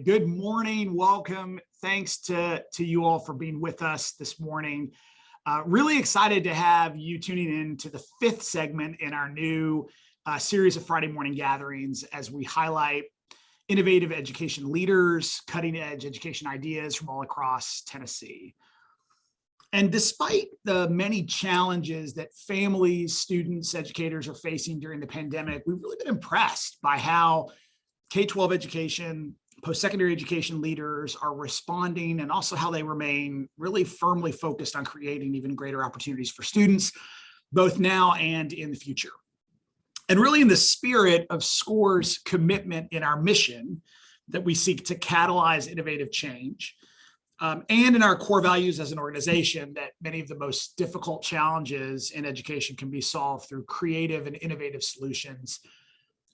Good morning. Welcome. Thanks to you all for being with us this morning. Really excited to have you tuning in to the fifth segment in our new series of Friday morning gatherings as we highlight innovative education leaders, cutting edge education ideas from all across Tennessee. And despite the many challenges that families, students, educators are facing during the pandemic, we've really been impressed by how K-12 education, post-secondary education leaders are responding, and also how they remain really firmly focused on creating even greater opportunities for students, both now and in the future. And really in the spirit of SCORE's commitment in our mission that we seek to catalyze innovative change, and in our core values as an organization that many of the most difficult challenges in education can be solved through creative and innovative solutions,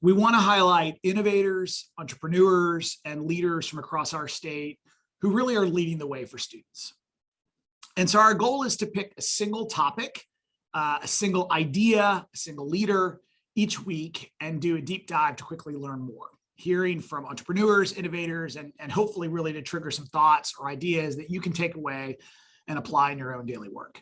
we want to highlight innovators, entrepreneurs, and leaders from across our state who really are leading the way for students. And so our goal is to pick a single topic, a single idea, a single leader each week, and do a deep dive to quickly learn more, hearing from entrepreneurs, innovators, and hopefully really to trigger some thoughts or ideas that you can take away and apply in your own daily work.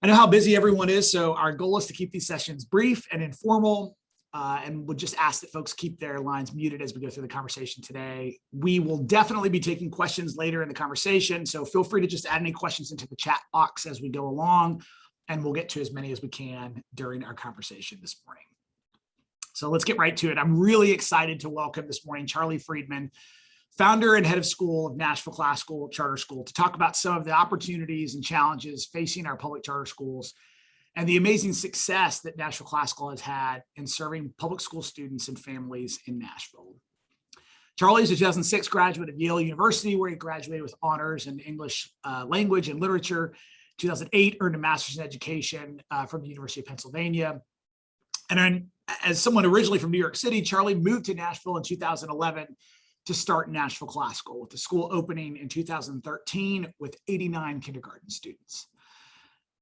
I know how busy everyone is, so our goal is to keep these sessions brief and informal, and would just ask that folks keep their lines muted as we go through the conversation today. We will definitely be taking questions later in the conversation, so feel free to just add any questions into the chat box as we go along, and we'll get to as many as we can during our conversation this morning. So let's get right to it. I'm really excited to welcome this morning Charlie Friedman, founder and head of school of Nashville Classical Charter School, to talk about some of the opportunities and challenges facing our public charter schools and the amazing success that Nashville Classical has had in serving public school students and families in Nashville. Charlie is a 2006 graduate of Yale University, where he graduated with honors in English language and literature. 2008, earned a master's in education from the University of Pennsylvania. And then, as someone originally from New York City, Charlie moved to Nashville in 2011 to start Nashville Classical, with the school opening in 2013 with 89 kindergarten students.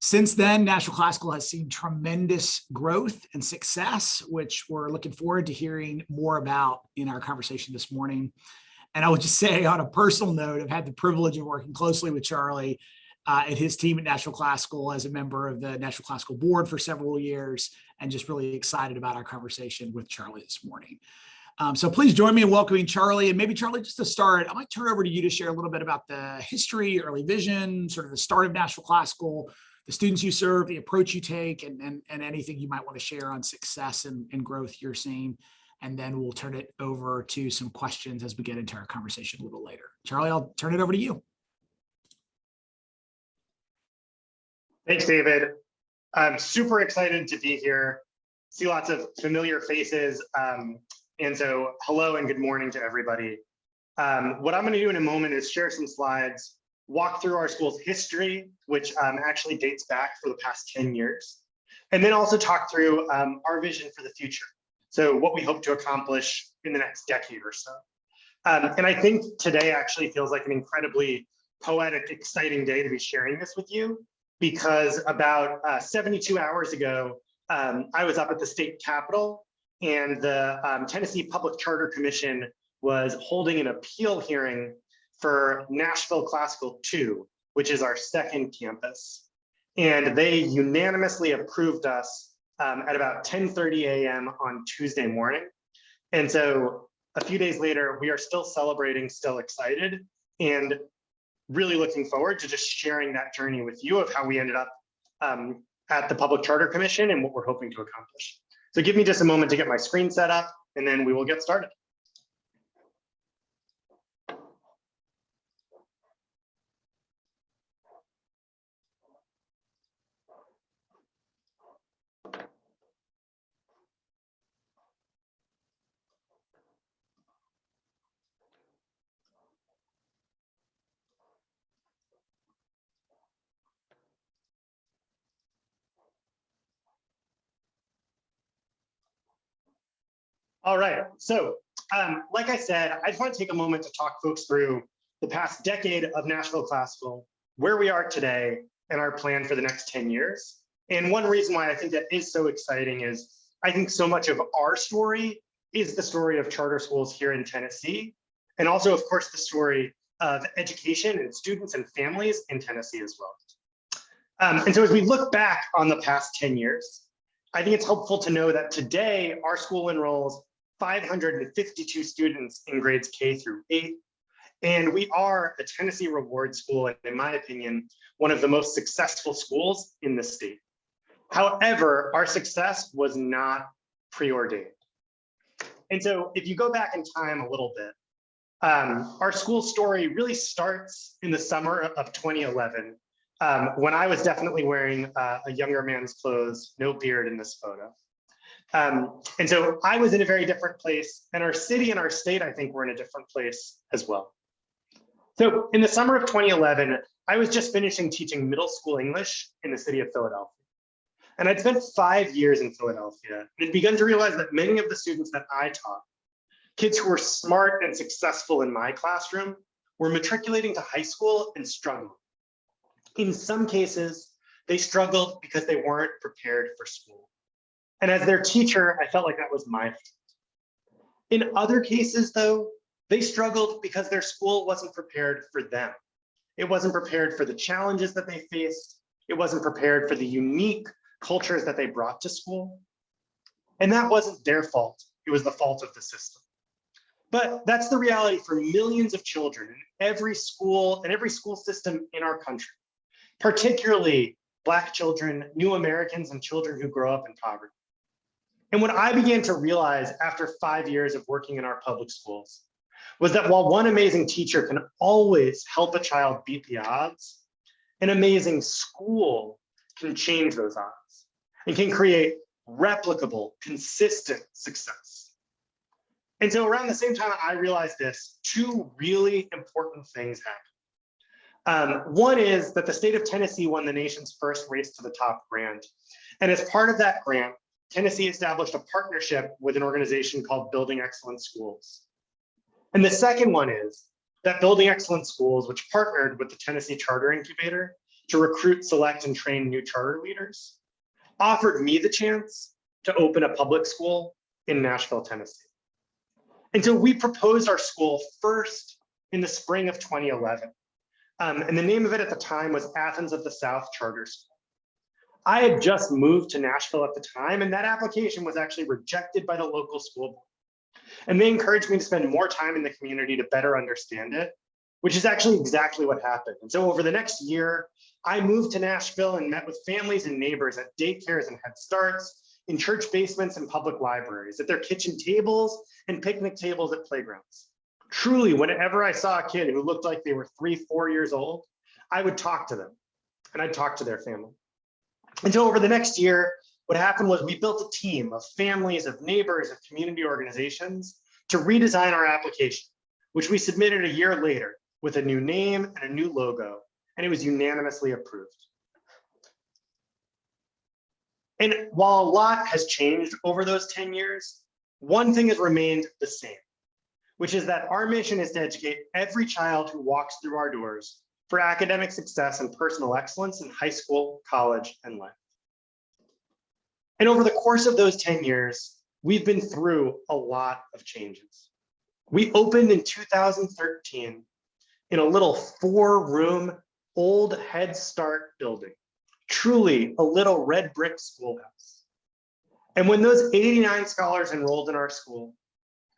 Since then, Nashville Classical has seen tremendous growth and success, which we're looking forward to hearing more about in our conversation this morning. And I would just say, on a personal note, I've had the privilege of working closely with Charlie and his team at Nashville Classical as a member of the Nashville Classical board for several years, and just really excited about our conversation with Charlie this morning. So please join me in welcoming Charlie. And maybe, Charlie, just to start, I might turn it over to you to share a little bit about the history, early vision, sort of the start of Nashville Classical, the students you serve, the approach you take, and anything you might want to share on success and growth you're seeing. And then we'll turn it over to some questions as we get into our conversation a little later. Charlie, I'll turn it over to you. Thanks, David. I'm super excited to be here, see lots of familiar faces. And so hello and good morning to everybody. What I'm going to do in a moment is share some slides, walk through our school's history, which actually dates back for the past 10 years, and then also talk through our vision for the future. So what we hope to accomplish in the next decade or so. And I think today actually feels like an incredibly poetic, exciting day to be sharing this with you, because about 72 hours ago, I was up at the state capitol, and the Tennessee Public Charter Commission was holding an appeal hearing for Nashville Classical 2, which is our second campus. And they unanimously approved us at about 10:30 a.m. on Tuesday morning. And so a few days later, we are still celebrating, still excited, and really looking forward to just sharing that journey with you of how we ended up at the Public Charter Commission and what we're hoping to accomplish. So give me just a moment to get my screen set up, and then we will get started. All right, so like I said, I just want to take a moment to talk folks through the past decade of Nashville Classical, where we are today, and our plan for the next 10 years. And one reason why I think that is so exciting is I think so much of our story is the story of charter schools here in Tennessee. and also, of course, the story of education and students and families in Tennessee as well. And so as we look back on the past 10 years, I think it's helpful to know that today our school enrolls 552 students in grades K through 8. And we are a Tennessee Reward School, and in my opinion, one of the most successful schools in the state. However, our success was not preordained. And so if you go back in time a little bit, our school story really starts in the summer of 2011, when I was definitely wearing a younger man's clothes, no beard in this photo. And so I was in a very different place, and our city and our state, I think, were in a different place as well. So in the summer of 2011, I was just finishing teaching middle school English in the city of Philadelphia. And I'd spent 5 years in Philadelphia and had begun to realize that many of the students that I taught, kids who were smart and successful in my classroom, were matriculating to high school and struggling. In some cases, they struggled because they weren't prepared for school. And as their teacher, I felt like that was my fault. In other cases, though, they struggled because their school wasn't prepared for them. It wasn't prepared for the challenges that they faced. It wasn't prepared for the unique cultures that they brought to school. And that wasn't their fault. It was the fault of the system. But that's the reality for millions of children in every school and every school system in our country, particularly Black children, new Americans, and children who grow up in poverty. And what I began to realize after 5 years of working in our public schools was that while one amazing teacher can always help a child beat the odds, an amazing school can change those odds and can create replicable, consistent success. And so around the same time I realized this, two really important things happened. One is that the state of Tennessee won the nation's first Race to the Top grant. And as part of that grant, Tennessee established a partnership with an organization called Building Excellent Schools. And the second one is that Building Excellent Schools, which partnered with the Tennessee Charter Incubator to recruit, select, and train new charter leaders, offered me the chance to open a public school in Nashville, Tennessee. And so we proposed our school first in the spring of 2011. And the name of it at the time was Athens of the South Charter School. I had just moved to Nashville at the time, and that application was actually rejected by the local school board. And they encouraged me to spend more time in the community to better understand it, which is actually exactly what happened. And so over the next year, I moved to Nashville and met with families and neighbors at daycares and Head Starts, in church basements and public libraries, at their kitchen tables and picnic tables at playgrounds. Truly, whenever I saw a kid who looked like they were 3, 4 years old, I would talk to them and I'd talk to their family. And so over the next year, what happened was we built a team of families, of neighbors, of community organizations to redesign our application, which we submitted a year later with a new name and a new logo, and it was unanimously approved. And while a lot has changed over those 10 years, one thing has remained the same, which is that our mission is to educate every child who walks through our doors for academic success and personal excellence in high school, college, and life. And over the course of those 10 years, we've been through a lot of changes. We opened in 2013 in a little 4-room old Head Start building, truly a little red brick schoolhouse. And when those 89 scholars enrolled in our school,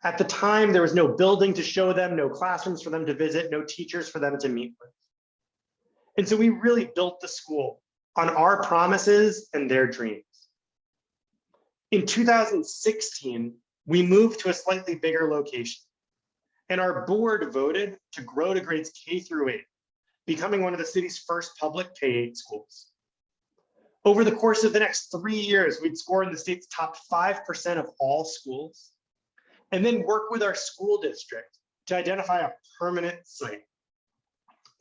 at the time, there was no building to show them, no classrooms for them to visit, no teachers for them to meet with. And so we really built the school on our promises and their dreams. In 2016, we moved to a slightly bigger location, and our board voted to grow to grades K through 8, becoming one of the city's first public K-8 schools. Over the course of the next 3 years, we'd score in the state's top 5% of all schools, and then work with our school district to identify a permanent site.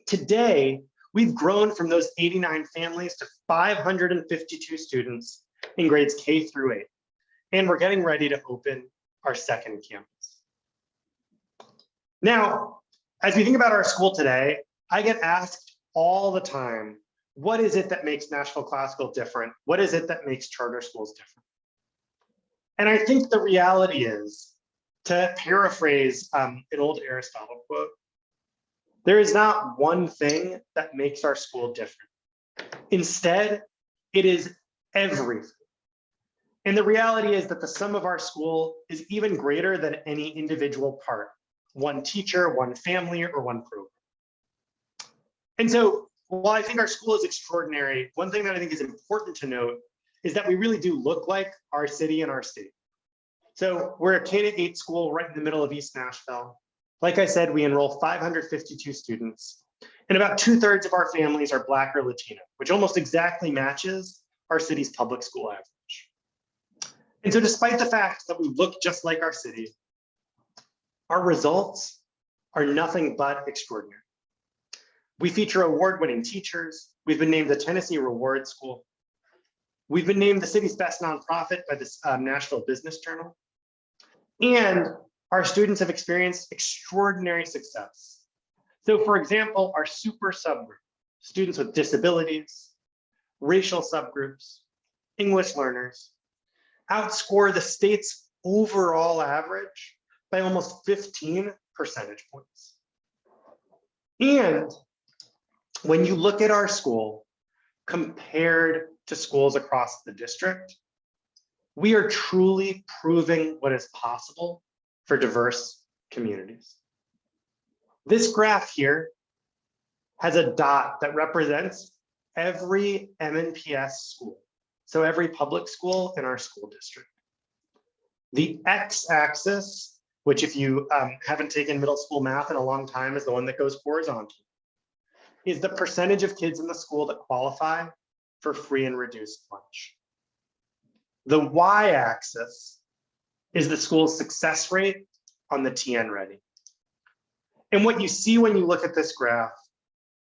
Today, we've grown from those 89 families to 552 students in grades K through 8, and we're getting ready to open our second campus. Now, as we think about our school today, I get asked all the time, what is it that makes Nashville Classical different? What is it that makes charter schools different? And I think the reality is, To paraphrase an old Aristotle quote, there is not one thing that makes our school different. Instead, it is everything. And the reality is that the sum of our school is even greater than any individual part, one teacher, one family, or one program. And so while I think our school is extraordinary, one thing that I think is important to note is that we really do look like our city and our state. So we're a K-8 school right in the middle of East Nashville. Like I said, we enroll 552 students, and about 2/3 of our families are Black or Latino, which almost exactly matches our city's public school average. And so despite the fact that we look just like our city, our results are nothing but extraordinary. We feature award-winning teachers. We've been named the Tennessee Reward School. We've been named the city's best nonprofit by the Nashville Business Journal. And our students have experienced extraordinary success. So for example, our super subgroup, students with disabilities, racial subgroups, English learners, outscore the state's overall average by almost 15 percentage points. And when you look at our school compared to schools across the district, we are truly proving what is possible for diverse communities. This graph here has a dot that represents every MNPS school, so every public school in our school district. The x-axis, which if you haven't taken middle school math in a long time, is the one that goes horizontal, is the percentage of kids in the school that qualify for free and reduced lunch. The y-axis is the school's success rate on the TN Ready. And what you see when you look at this graph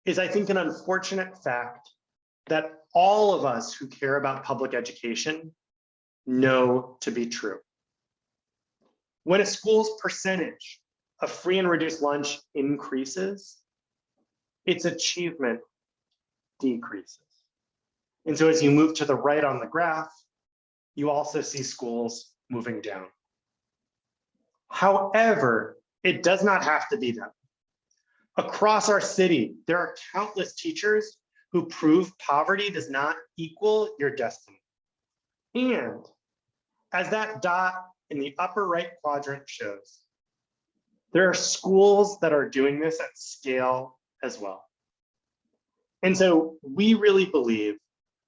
is, I think, an unfortunate fact that all of us who care about public education know to be true. When a school's percentage of free and reduced lunch increases, its achievement decreases. And so as you move to the right on the graph, you also see schools moving down. However, it does not have to be that. Across our city, there are countless teachers who prove poverty does not equal your destiny. And as that dot in the upper right quadrant shows, there are schools that are doing this at scale as well. And so we really believe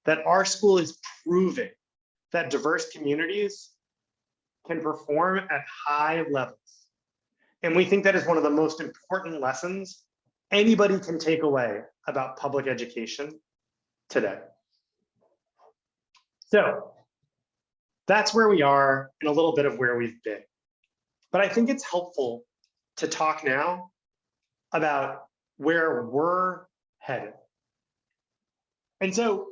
that our school is proving that diverse communities can perform at high levels. And we think that is one of the most important lessons anybody can take away about public education today. So that's where we are and a little bit of where we've been. But I think it's helpful to talk now about where we're headed. And so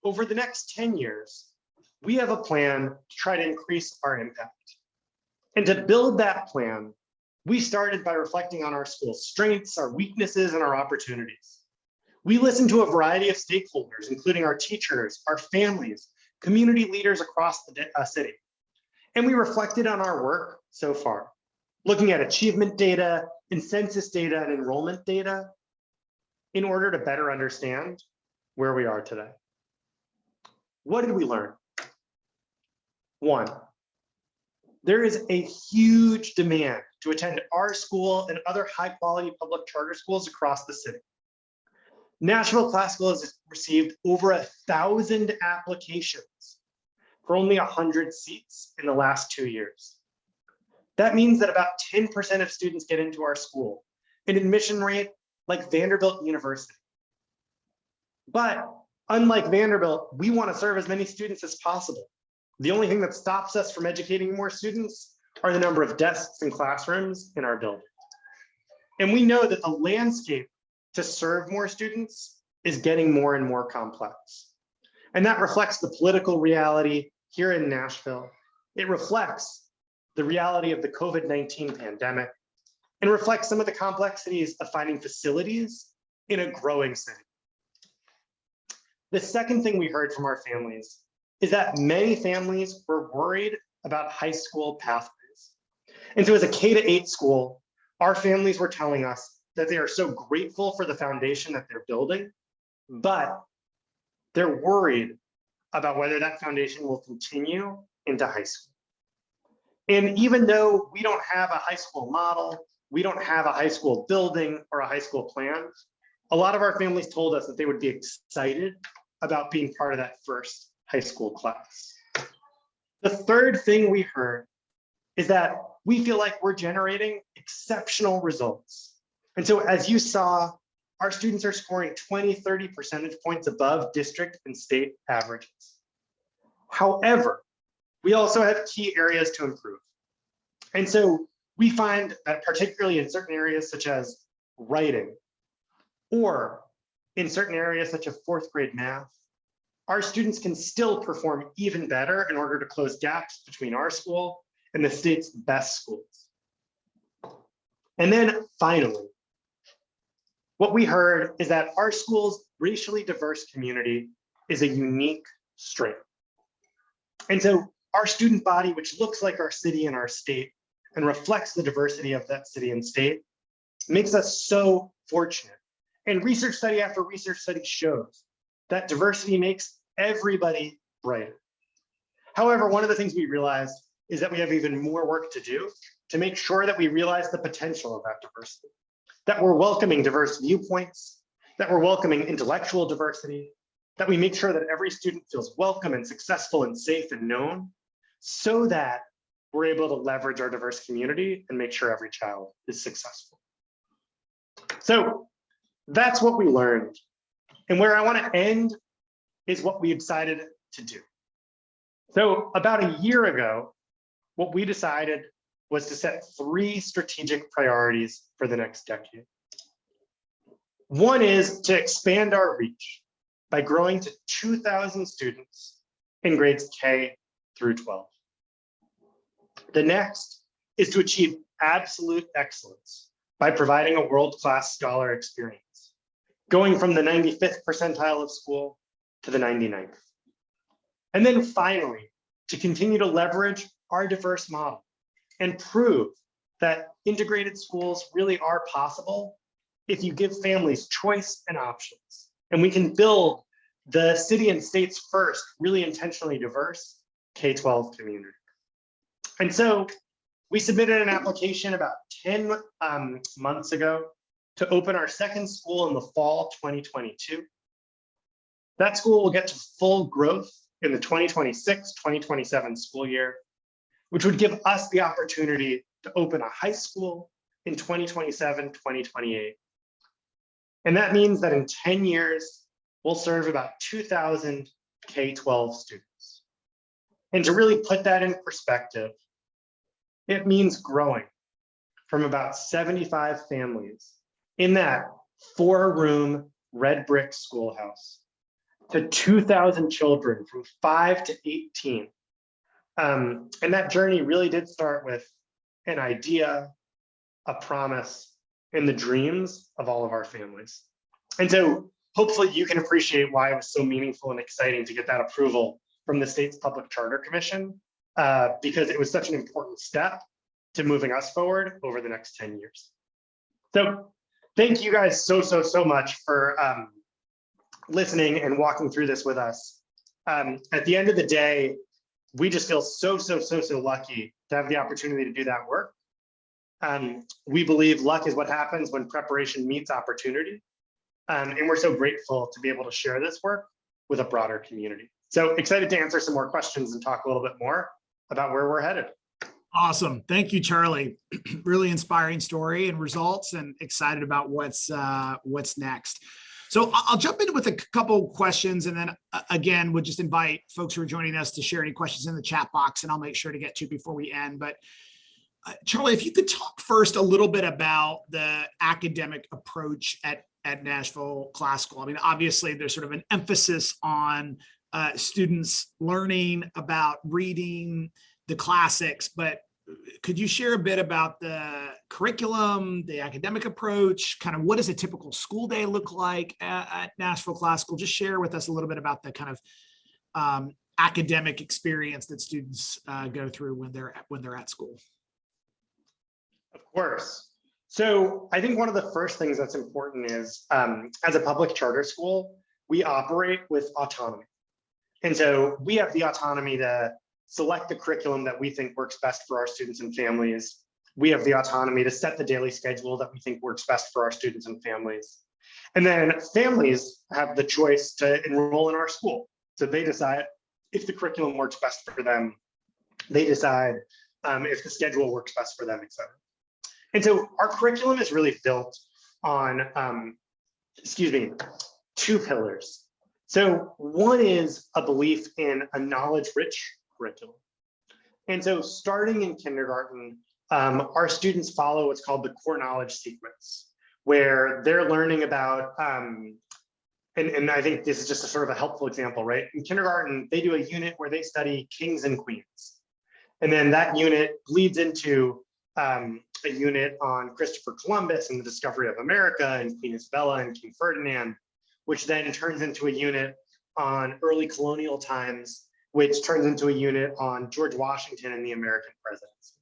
over the next 10 years, we have a plan to try to increase our impact. And to build that plan, we started by reflecting on our school's strengths, our weaknesses, and our opportunities. We listened to a variety of stakeholders, including our teachers, our families, community leaders across the city. And we reflected on our work so far, looking at achievement data and census data and enrollment data in order to better understand where we are today. What did we learn? One, there is a huge demand to attend our school and other high-quality public charter schools across the city. Nashville Classical has received over 1,000 applications for only 100 seats in the last 2 years. That means that about 10% of students get into our school, an admission rate like Vanderbilt University. But unlike Vanderbilt, we want to serve as many students as possible. The only thing that stops us from educating more students are the number of desks and classrooms in our building. And we know that the landscape to serve more students is getting more and more complex. And that reflects the political reality here in Nashville. It reflects the reality of the COVID-19 pandemic and reflects some of the complexities of finding facilities in a growing city. The second thing we heard from our families is that many families were worried about high school pathways. And so as a K-8 school, our families were telling us that they are so grateful for the foundation that they're building, but they're worried about whether that foundation will continue into high school. And even though we don't have a high school model, we don't have a high school building or a high school plan, a lot of our families told us that they would be excited about being part of that first high school class. The third thing we heard is that we feel like we're generating exceptional results. And so as you saw, our students are scoring 20, 30 percentage points above district and state averages. However, we also have key areas to improve. And so we find that particularly in certain areas such as writing, or in certain areas such as fourth grade math, our students can still perform even better in order to close gaps between our school and the state's best schools. And then finally, what we heard is that our school's racially diverse community is a unique strength. And so our student body, which looks like our city and our state and reflects the diversity of that city and state, makes us so fortunate. And research study after research study shows that diversity makes everybody brighter. However, one of the things we realized is that we have even more work to do to make sure that we realize the potential of that diversity, that we're welcoming diverse viewpoints, that we're welcoming intellectual diversity, that we make sure that every student feels welcome and successful and safe and known, so that we're able to leverage our diverse community and make sure every child is successful. So that's what we learned. And where I want to end is what we decided to do. So about a year ago, what we decided was to set 3 strategic priorities for the next decade. One is to expand our reach by growing to 2,000 students in grades K through 12. The next is to achieve absolute excellence by providing a world-class scholar experience, going from the 95th percentile of school to the 99th. And then finally, to continue to leverage our diverse model and prove that integrated schools really are possible if you give families choice and options. And we can build the city and state's first really intentionally diverse K-12 community. And so we submitted an application about 10 months ago to open our second school in the fall 2022. That school will get to full growth in the 2026-2027 school year, which would give us the opportunity to open a high school in 2027-2028. And that means that in 10 years, we'll serve about 2,000 K-12 students. And to really put that in perspective, it means growing from about 75 families in that 4-room red brick schoolhouse to 2,000 children from 5 to 18. And that journey really did start with an idea, a promise, and the dreams of all of our families. And so hopefully you can appreciate why it was so meaningful and exciting to get that approval from the state's Public Charter Commission, because it was such an important step to moving us forward over the next 10 years. So thank you guys so much for listening and walking through this with us. At the end of the day, we just feel so lucky to have the opportunity to do that work. We believe luck is what happens when preparation meets opportunity. And we're so grateful to be able to share this work with a broader community. So excited to answer some more questions and talk a little bit more about where we're headed. Awesome. Thank you, Charlie. Really inspiring story and results, and excited about what's next. So I'll jump in with a couple questions, and then again, we'll just invite folks who are joining us to share any questions in the chat box, and I'll make sure to get to before we end. But Charlie, if you could talk first a little bit about the academic approach at Nashville Classical. I mean, obviously there's sort of an emphasis on students learning about reading the classics, but could you share a bit about the curriculum, the academic approach, kind of what does a typical school day look like at Nashville Classical? Just share with us a little bit about the kind of academic experience that students go through when they're at school. Of course. So I think one of the first things that's important is, as a public charter school, we operate with autonomy. And so we have the autonomy to select the curriculum that we think works best for our students and families. We have the autonomy to set the daily schedule that we think works best for our students and families. And then families have the choice to enroll in our school. So they decide if the curriculum works best for them. They decide if the schedule works best for them, et cetera. And so our curriculum is really built on, two pillars. So one is a belief in a knowledge-rich curriculum. And so starting in kindergarten, our students follow what's called the core knowledge sequence, where they're learning about, and I think this is just a sort of a helpful example, right? In kindergarten, they do a unit where they study kings and queens. And then that unit bleeds into a unit on Christopher Columbus and the discovery of America and Queen Isabella and King Ferdinand, which then turns into a unit on early colonial times, which turns into a unit on George Washington and the American presidency.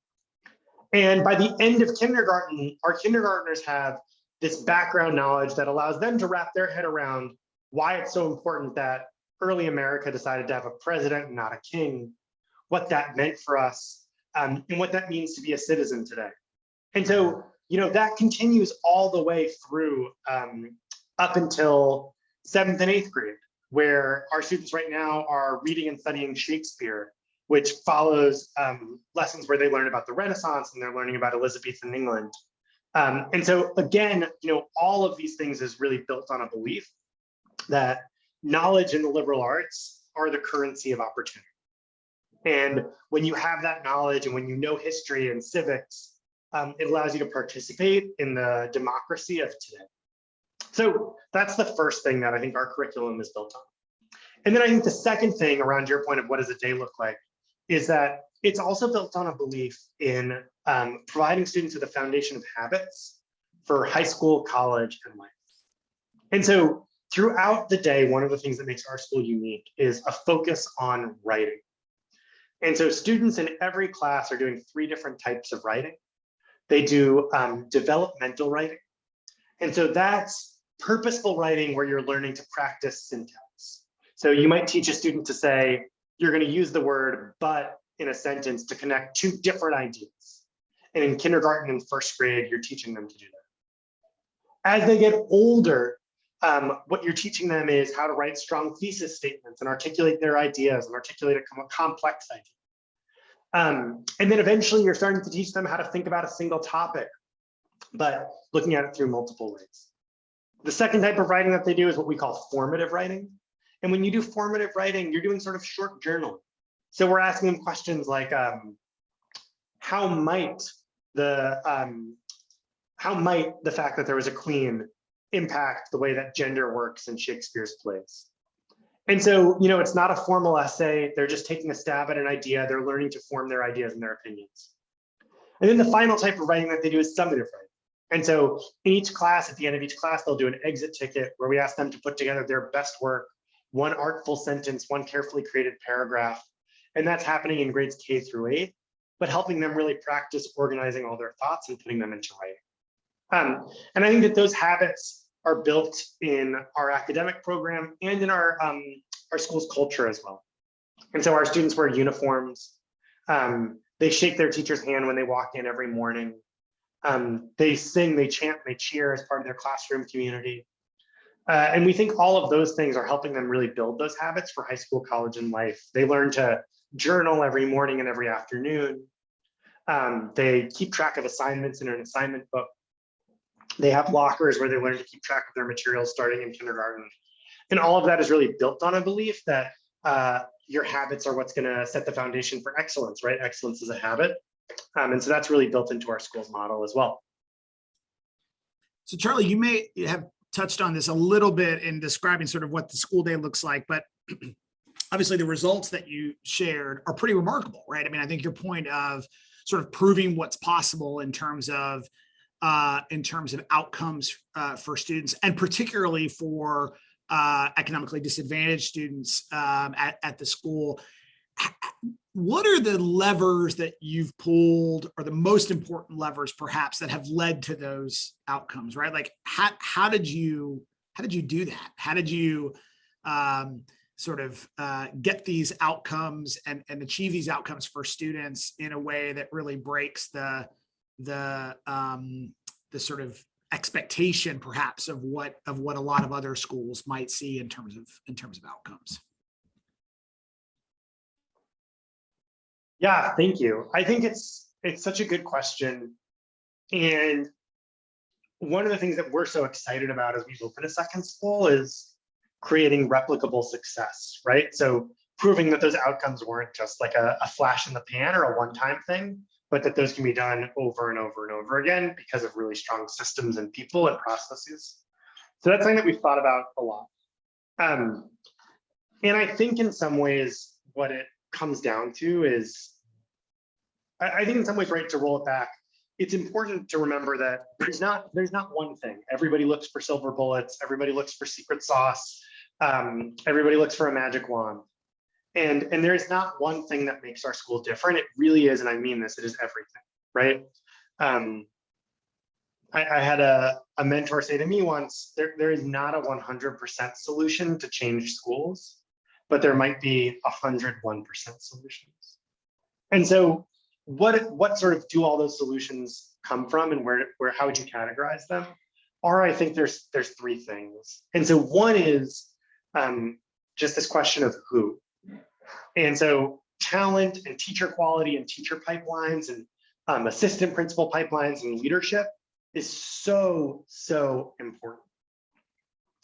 And by the end of kindergarten, our kindergartners have this background knowledge that allows them to wrap their head around why it's so important that early America decided to have a president and not a king, what that meant for us, and what that means to be a citizen today. And so, that continues all the way through up until 7th and 8th grade, where our students right now are reading and studying Shakespeare, which follows lessons where they learn about the Renaissance and they're learning about Elizabethan England. And so again, all of these things is really built on a belief that knowledge in the liberal arts are the currency of opportunity. And when you have that knowledge and when you know history and civics, it allows you to participate in the democracy of today. So that's the first thing that I think our curriculum is built on. And then I think the second thing around your point of what does a day look like is that it's also built on a belief in providing students with a foundation of habits for high school, college, and life. And so throughout the day, one of the things that makes our school unique is a focus on writing. And so students in every class are doing 3 different types of writing. They do developmental writing. And so that's purposeful writing where you're learning to practice syntax. So you might teach a student to say, you're going to use the word but in a sentence to connect 2 different ideas. And in kindergarten and 1st grade, you're teaching them to do that. As they get older, what you're teaching them is how to write strong thesis statements and articulate their ideas and articulate a complex idea. And then eventually you're starting to teach them how to think about a single topic, but looking at it through multiple ways. The second type of writing that they do is what we call formative writing. And when you do formative writing, you're doing sort of short journaling. So we're asking them questions like, how might the fact that there was a queen impact the way that gender works in Shakespeare's plays? And so, it's not a formal essay. They're just taking a stab at an idea. They're learning to form their ideas and their opinions. And then the final type of writing that they do is summative writing. And so in each class, at the end of each class, they'll do an exit ticket where we ask them to put together their best work, 1 artful sentence, 1 carefully created paragraph. And that's happening in grades K through 8, but helping them really practice organizing all their thoughts and putting them into writing. And I think that those habits are built in our academic program and in our school's culture as well. And so our students wear uniforms. They shake their teacher's hand when they walk in every morning. They sing, they chant, they cheer as part of their classroom community. And we think all of those things are helping them really build those habits for high school, college, and life. They learn to journal every morning and every afternoon. They keep track of assignments in an assignment book. They have lockers where they learn to keep track of their materials starting in kindergarten. And all of that is really built on a belief that your habits are what's going to set the foundation for excellence, right? Excellence is a habit. And so that's really built into our school's model as well. So Charlie, you may have touched on this a little bit in describing sort of what the school day looks like, but obviously the results that you shared are pretty remarkable, right? I mean, I think your point of sort of proving what's possible in terms of outcomes for students, and particularly for economically disadvantaged students at the school, what are the levers that you've pulled, or the most important levers perhaps that have led to those outcomes, right? Like how did you do that? How did you get these outcomes and achieve these outcomes for students in a way that really breaks the sort of expectation perhaps of what a lot of other schools might see in terms of outcomes? Yeah, thank you. I think it's such a good question. And one of the things that we're so excited about as we open a second school is creating replicable success, right? So proving that those outcomes weren't just like a flash in the pan or a one-time thing, but that those can be done over and over and over again because of really strong systems and people and processes. So that's something that we've thought about a lot. And I think in some ways, what it comes down to is, I think in some ways, right, to roll it back, it's important to remember that there's not one thing. Everybody looks for silver bullets. Everybody looks for secret sauce. Everybody looks for a magic wand. And there's not one thing that makes our school different. It really is, and I mean this, it is everything, right? I had a mentor say to me once, there is not a 100% solution to change schools, but there might be 101% solutions. And so what sort of do all those solutions come from, and how would you categorize them? I think there's three things. And so one is just this question of who. And so talent and teacher quality and teacher pipelines and assistant principal pipelines and leadership is so important.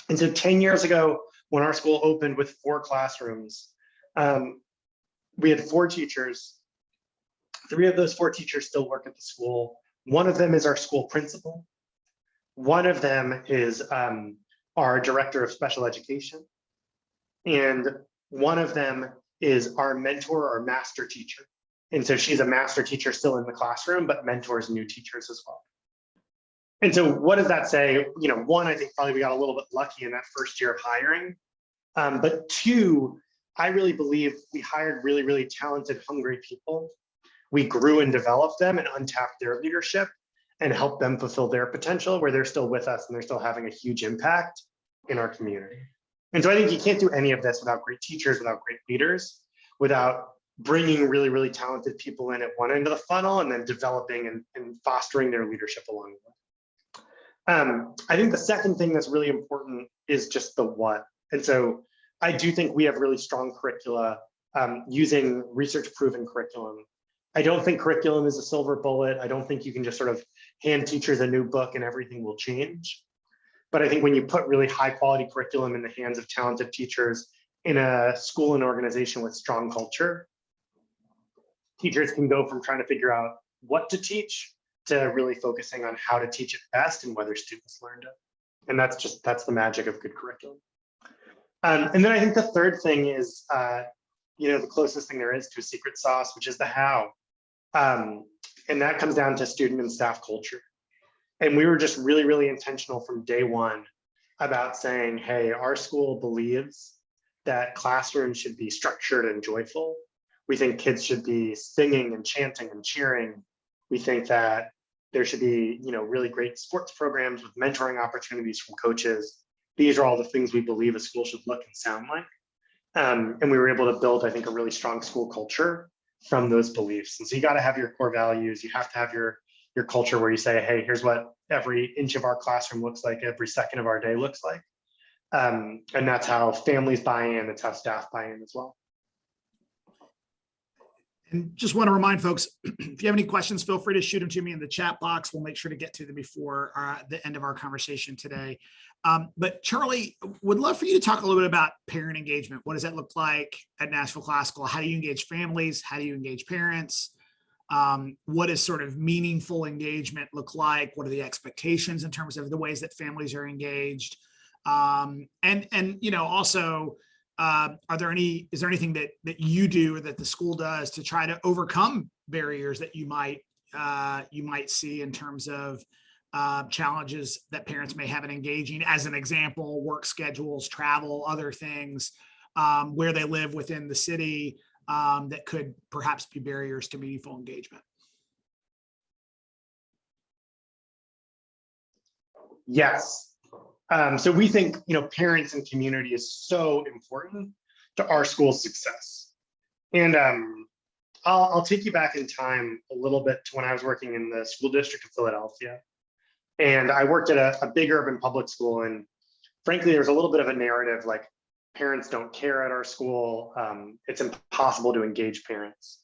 And so 10 years ago, when our school opened with 4 classrooms, we had 4 teachers. 3 of those 4 teachers still work at the school. One of them is our school principal. One of them is our director of special education. And one of them is our mentor or master teacher. And so she's a master teacher still in the classroom, but mentors new teachers as well. And so what does that say? One, I think probably we got a little bit lucky in that first year of hiring. But 2, I really believe we hired really talented, hungry people. We grew and developed them and untapped their leadership and helped them fulfill their potential, where they're still with us and they're still having a huge impact in our community. And so I think you can't do any of this without great teachers, without great leaders, without bringing really talented people in at one end of the funnel and then developing and fostering their leadership along the way. I think the second thing that's really important is just the what. And so I do think we have really strong curricula using research-proven curriculum. I don't think curriculum is a silver bullet. I don't think you can just sort of hand teachers a new book and everything will change. But I think when you put really high quality curriculum in the hands of talented teachers in a school and organization with strong culture, teachers can go from trying to figure out what to teach to really focusing on how to teach it best and whether students learned it. And that's the magic of good curriculum. And then I think the third thing is, the closest thing there is to a secret sauce, which is the how. And that comes down to student and staff culture. And we were just really intentional from day one about saying, hey, our school believes that classrooms should be structured and joyful. We think kids should be singing and chanting and cheering. We think that there should be, really great sports programs with mentoring opportunities from coaches. These are all the things we believe a school should look and sound like. And we were able to build, I think, a really strong school culture from those beliefs. And so you got to have your core values. You have to have your culture where you say, hey, here's what every inch of our classroom looks like, every second of our day looks like. And that's how families buy in, that's how staff buy in as well. And just want to remind folks, if you have any questions, feel free to shoot them to me in the chat box. We'll make sure to get to them before the end of our conversation today. But Charlie, would love for you to talk a little bit about parent engagement. What does that look like at Nashville Classical? How do you engage families? How do you engage parents? What does sort of meaningful engagement look like? What are the expectations in terms of the ways that families are engaged? Also, is there anything that you do or that the school does to try to overcome barriers that you might see in terms of challenges that parents may have in engaging? As an example, work schedules, travel, other things, where they live within the city, that could perhaps be barriers to meaningful engagement? Yes. So we think, parents and community is so important to our school's success. And I'll take you back in time a little bit to when I was working in the school district of Philadelphia. And I worked at a big urban public school. And frankly, there's a little bit of a narrative like parents don't care at our school. It's impossible to engage parents.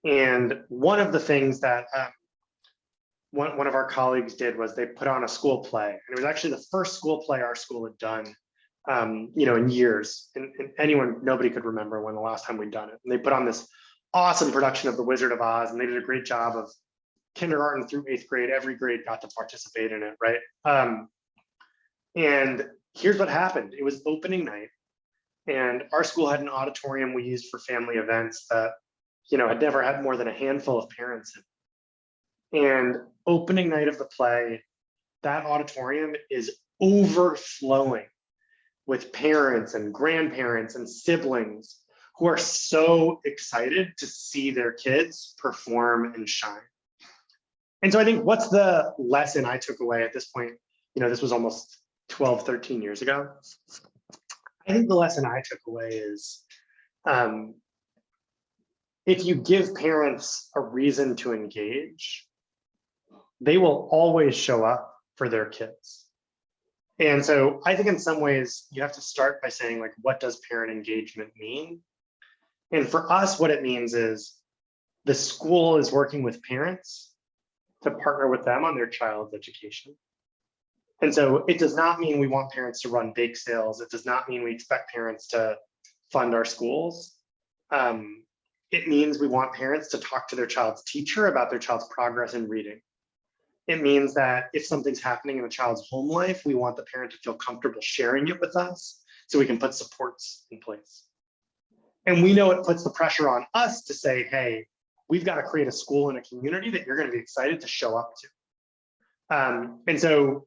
And one of the things that one of our colleagues did was they put on a school play. And it was actually the first school play our school had done, in years. And nobody could remember when the last time we'd done it. And they put on this awesome production of The Wizard of Oz, and they did a great job of kindergarten through 8th grade. Every grade got to participate in it, right? And here's what happened. It was opening night, and our school had an auditorium we used for family events that, had never had more than a handful of parents in. And opening night of the play, that auditorium is overflowing with parents and grandparents and siblings who are so excited to see their kids perform and shine. And so I think what's the lesson I took away at this point? This was almost 12, 13 years ago. I think the lesson I took away is if you give parents a reason to engage, they will always show up for their kids. And so I think in some ways you have to start by saying, like, what does parent engagement mean? And for us, what it means is the school is working with parents to partner with them on their child's education. And so it does not mean we want parents to run bake sales. It does not mean we expect parents to fund our schools. It means we want parents to talk to their child's teacher about their child's progress in reading. It means that if something's happening in a child's home life, we want the parent to feel comfortable sharing it with us so we can put supports in place. And we know it puts the pressure on us to say, hey, we've got to create a school and a community that you're going to be excited to show up to. And so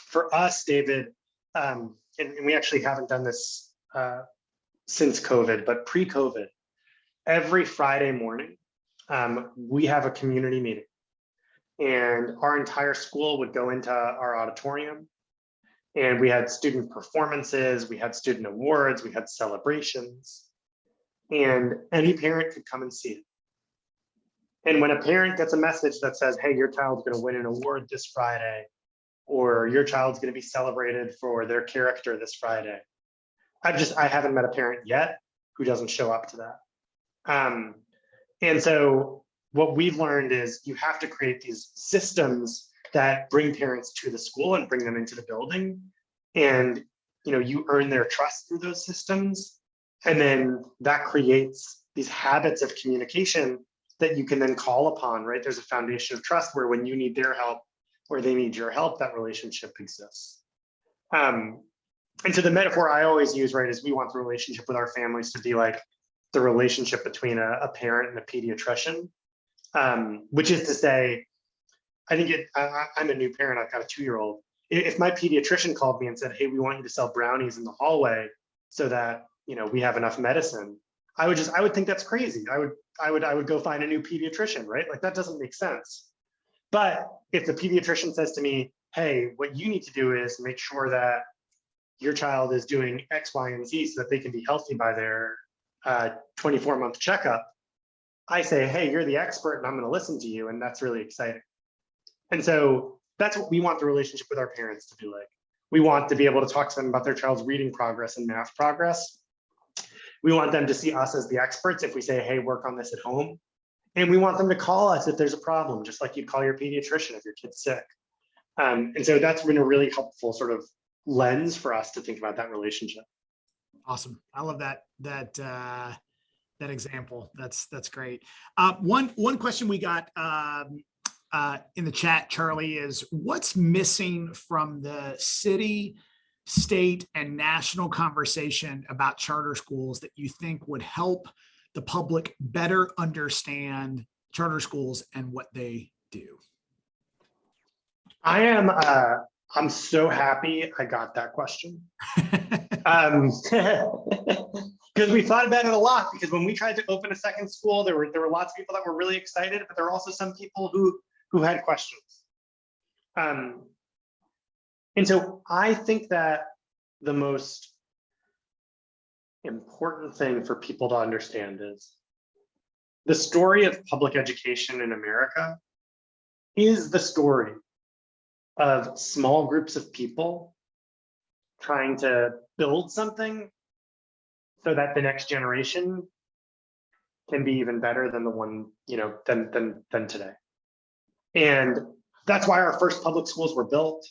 for us, David, and we actually haven't done this since COVID, but pre-COVID, every Friday morning, we have a community meeting. And our entire school would go into our auditorium, and we had student performances, we had student awards, we had celebrations, and any parent could come and see it. And when a parent gets a message that says, hey, your child's going to win an award this Friday, or your child's going to be celebrated for their character this Friday, I haven't met a parent yet who doesn't show up to that. And so what we've learned is you have to create these systems that bring parents to the school and bring them into the building. And you earn their trust through those systems. And then that creates these habits of communication that you can then call upon, right? There's a foundation of trust where when you need their help or they need your help, that relationship exists. And so the metaphor I always use, right, is we want the relationship with our families to be like the relationship between a parent and a pediatrician, which is to say, I'm a new parent, I've got a 2-year-old. If my pediatrician called me and said, hey, we want you to sell brownies in the hallway so that we have enough medicine, I would think that's crazy. I would go find a new pediatrician, right? Like that doesn't make sense. But if the pediatrician says to me, hey, what you need to do is make sure that your child is doing X, Y, and Z so that they can be healthy by their 24-month checkup, I say, hey, you're the expert and I'm going to listen to you. And that's really exciting. And so that's what we want the relationship with our parents to be like. We want to be able to talk to them about their child's reading progress and math progress. We want them to see us as the experts if we say, hey, work on this at home. And we want them to call us if there's a problem, just like you'd call your pediatrician if your kid's sick. And so that's been a really helpful sort of lens for us to think about that relationship. Awesome. I love that example. That's great. One question we got in the chat, Charlie, is what's missing from the city, state, and national conversation about charter schools that you think would help the public better understand charter schools and what they do? I am I'm so happy I got that question. Because we thought about it a lot, because when we tried to open a second school, there were lots of people that were really excited, but there were also some people who had questions. And so I think that the most important thing for people to understand is the story of public education in America is the story of small groups of people trying to build something so that the next generation can be even better than the one, than today. And that's why our first public schools were built.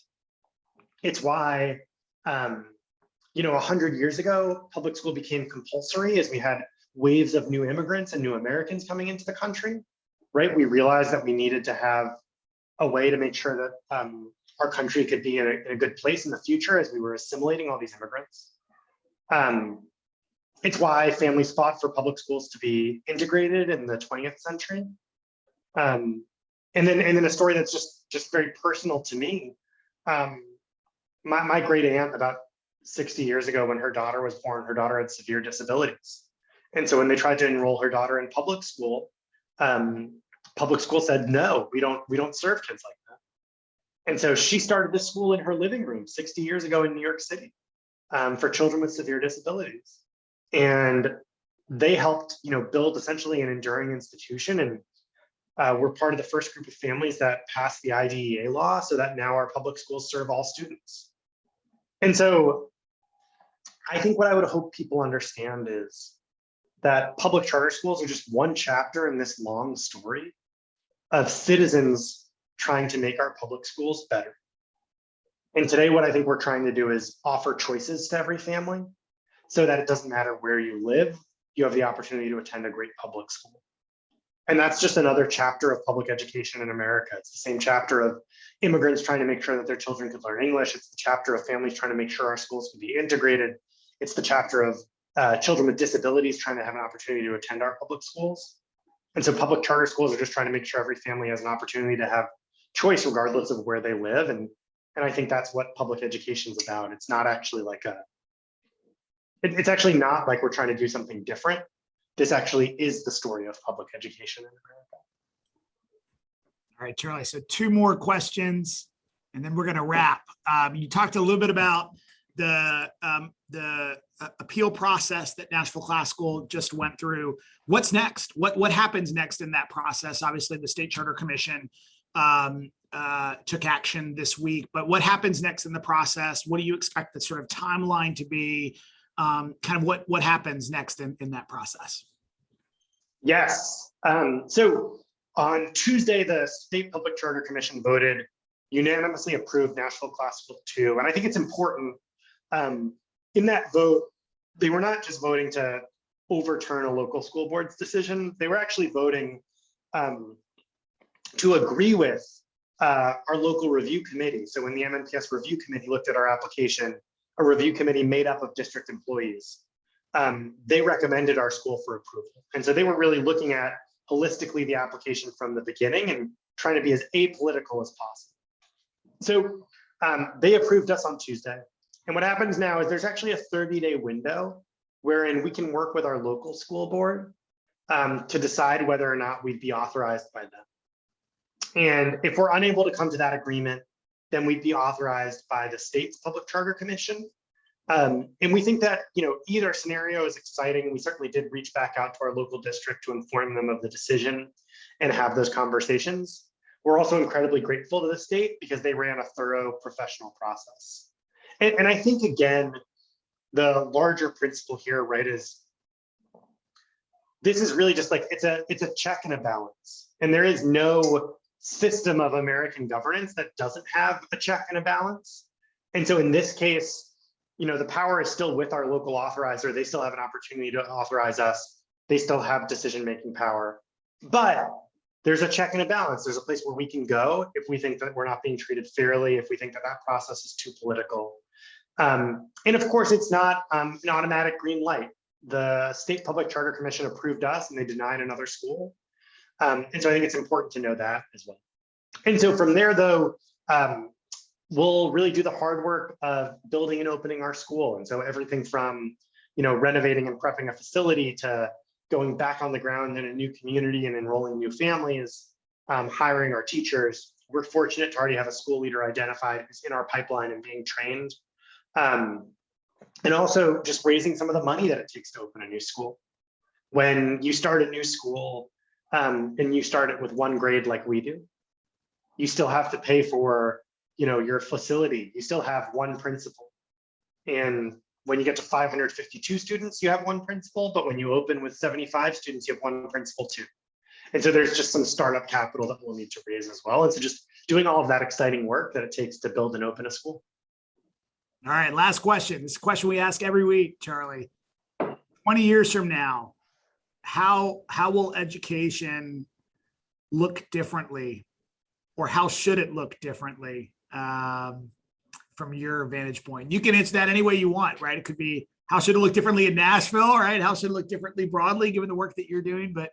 It's why, 100 years ago, public school became compulsory as we had waves of new immigrants and new Americans coming into the country, right? We realized that we needed to have a way to make sure that our country could be in a good place in the future as we were assimilating all these immigrants. It's why families fought for public schools to be integrated in the 20th century. And then a story that's just very personal to me. My great aunt, about 60 years ago, when her daughter was born, her daughter had severe disabilities. And so when they tried to enroll her daughter in public school said, no, we don't serve kids like that. And so she started this school in her living room 60 years ago in New York City for children with severe disabilities. And they helped, build essentially an enduring institution. And we're part of the first group of families that passed the IDEA law, so that now our public schools serve all students. And so I think what I would hope people understand is that public charter schools are just one chapter in this long story of citizens trying to make our public schools better. And today, what I think we're trying to do is offer choices to every family so that it doesn't matter where you live, you have the opportunity to attend a great public school. And that's just another chapter of public education in America. It's the same chapter of immigrants trying to make sure that their children could learn English. It's the chapter of families trying to make sure our schools can be integrated. It's the chapter of children with disabilities trying to have an opportunity to attend our public schools. And so public charter schools are just trying to make sure every family has an opportunity to have choice regardless of where they live. And I think that's what public education is about. It's not actually like it's actually not like we're trying to do something different. This actually is the story of public education in America. All right, Charlie, so 2 more questions and then we're going to wrap. You talked a little bit about the appeal process that Nashville Classical just went through. What's next? What happens next in that process? Obviously, the State Charter Commission took action this week, but what happens next in the process? What do you expect the sort of timeline to be? Kind of what happens next in that process? Yes. So on Tuesday, the State Public Charter Commission voted unanimously approved Nashville Classical 2. And I think it's important in that vote, they were not just voting to overturn a local school board's decision. They were actually voting to agree with our local review committee. So when the MNPS review committee looked at our application, a review committee made up of district employees, they recommended our school for approval. And so they were really looking at holistically the application from the beginning and trying to be as apolitical as possible. So they approved us on Tuesday. And what happens now is there's actually a 30-day window wherein we can work with our local school board to decide whether or not we'd be authorized by them. And if we're unable to come to that agreement, then we'd be authorized by the state's public charter commission. And we think that either scenario is exciting. We certainly did reach back out to our local district to inform them of the decision and have those conversations. We're also incredibly grateful to the state because they ran a thorough professional process. And I think, again, the larger principle here, right, is this is really just like it's a check and a balance. And there is no system of American governance that doesn't have a check and a balance. And so in this case, the power is still with our local authorizer. They still have an opportunity to authorize us. They still have decision-making power. But there's a check and a balance. There's a place where we can go if we think that we're not being treated fairly, if we think that that process is too political. And of course, it's not an automatic green light. The State Public Charter Commission approved us and they denied another school. And so I think it's important to know that as well. And so from there, though, we'll really do the hard work of building and opening our school. And so everything from, renovating and prepping a facility to going back on the ground in a new community and enrolling new families, hiring our teachers. We're fortunate to already have a school leader identified who's in our pipeline and being trained. And also just raising some of the money that it takes to open a new school. When you start a new school and you start it with one grade like we do, you still have to pay for, your facility. You still have one principal. And when you get to 552 students, you have one principal, but when you open with 75 students, you have one principal too. And so there's just some startup capital that we'll need to raise as well. And so just doing all of that exciting work that it takes to build and open a school. All right, last question. This is a question we ask every week, Charlie. 20 years from now, how will education look differently, or how should it look differently from your vantage point? You can answer that any way you want, right? It could be, how should it look differently in Nashville, right? How should it look differently broadly, given the work that you're doing? But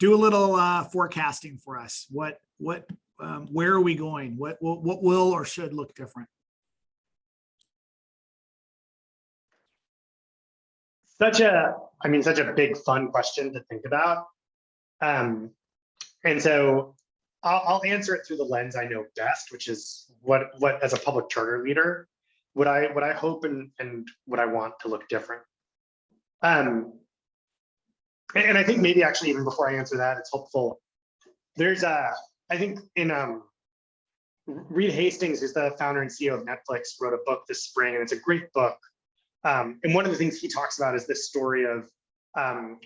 do a little forecasting for us. Where are we going? What will or should look different? Such a big, fun question to think about. And so I'll answer it through the lens I know best, which is what as a public charter leader, what I hope and what I want to look different. And I think maybe actually even before I answer that, it's helpful. There's I think in Reed Hastings, who's the founder and CEO of Netflix, wrote a book this spring, and it's a great book. And one of the things he talks about is this story of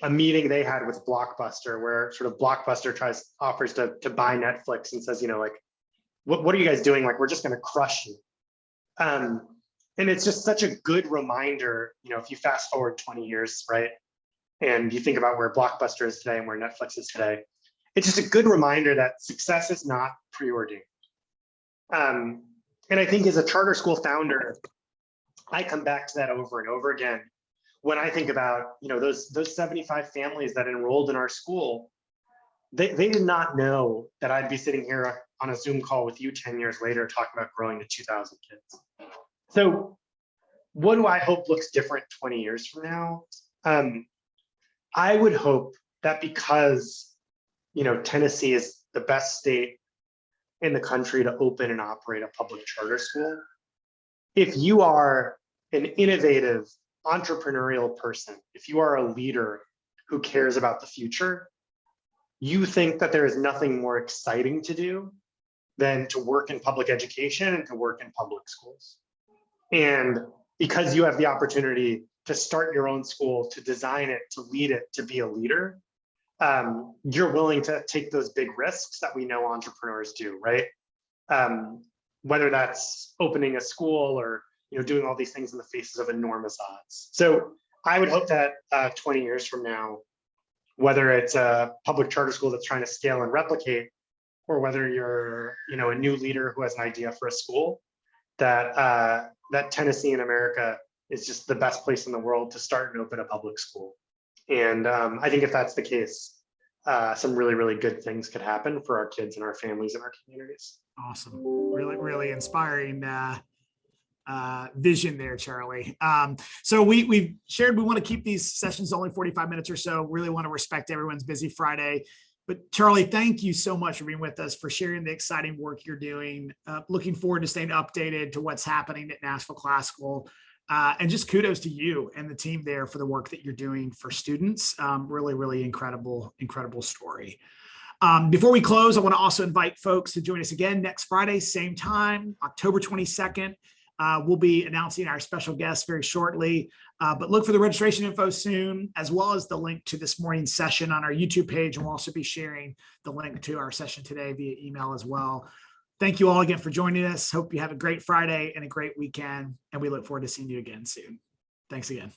a meeting they had with Blockbuster, where sort of Blockbuster offers to buy Netflix and says, what are you guys doing? Like, we're just going to crush you. And it's just such a good reminder, if you fast forward 20 years, right? And you think about where Blockbuster is today and where Netflix is today, it's just a good reminder that success is not preordained. And I think as a charter school founder, I come back to that over and over again when I think about, those 75 families that enrolled in our school. They did not know that I'd be sitting here on a Zoom call with you 10 years later talking about growing to 2,000 kids. So what do I hope looks different 20 years from now? I would hope that because, Tennessee is the best state in the country to open and operate a public charter school, if you are an innovative, entrepreneurial person, if you are a leader who cares about the future, you think that there is nothing more exciting to do than to work in public education and to work in public schools. And because you have the opportunity to start your own school, to design it, to lead it, to be a leader, you're willing to take those big risks that we know entrepreneurs do, right? Whether that's opening a school or doing all these things in the faces of enormous odds. So I would hope that 20 years from now, whether it's a public charter school that's trying to scale and replicate, or whether you're a new leader who has an idea for a school, that Tennessee in America is just the best place in the world to start and open a public school. And I think if that's the case, some really, really good things could happen for our kids and our families and our communities. Awesome. Really, really inspiring vision there, Charlie. So we've shared, we want to keep these sessions only 45 minutes or so. Really want to respect everyone's busy Friday. But Charlie, thank you so much for being with us, for sharing the exciting work you're doing. Looking forward to staying updated to what's happening at Nashville Classical. And just kudos to you and the team there for the work that you're doing for students. Really, really incredible story. Before we close, I want to also invite folks to join us again next Friday, same time, October 22nd. We'll be announcing our special guest very shortly, but look for the registration info soon, as well as the link to this morning's session on our YouTube page. And we'll also be sharing the link to our session today via email as well. Thank you all again for joining us. Hope you have a great Friday and a great weekend, and we look forward to seeing you again soon. Thanks again.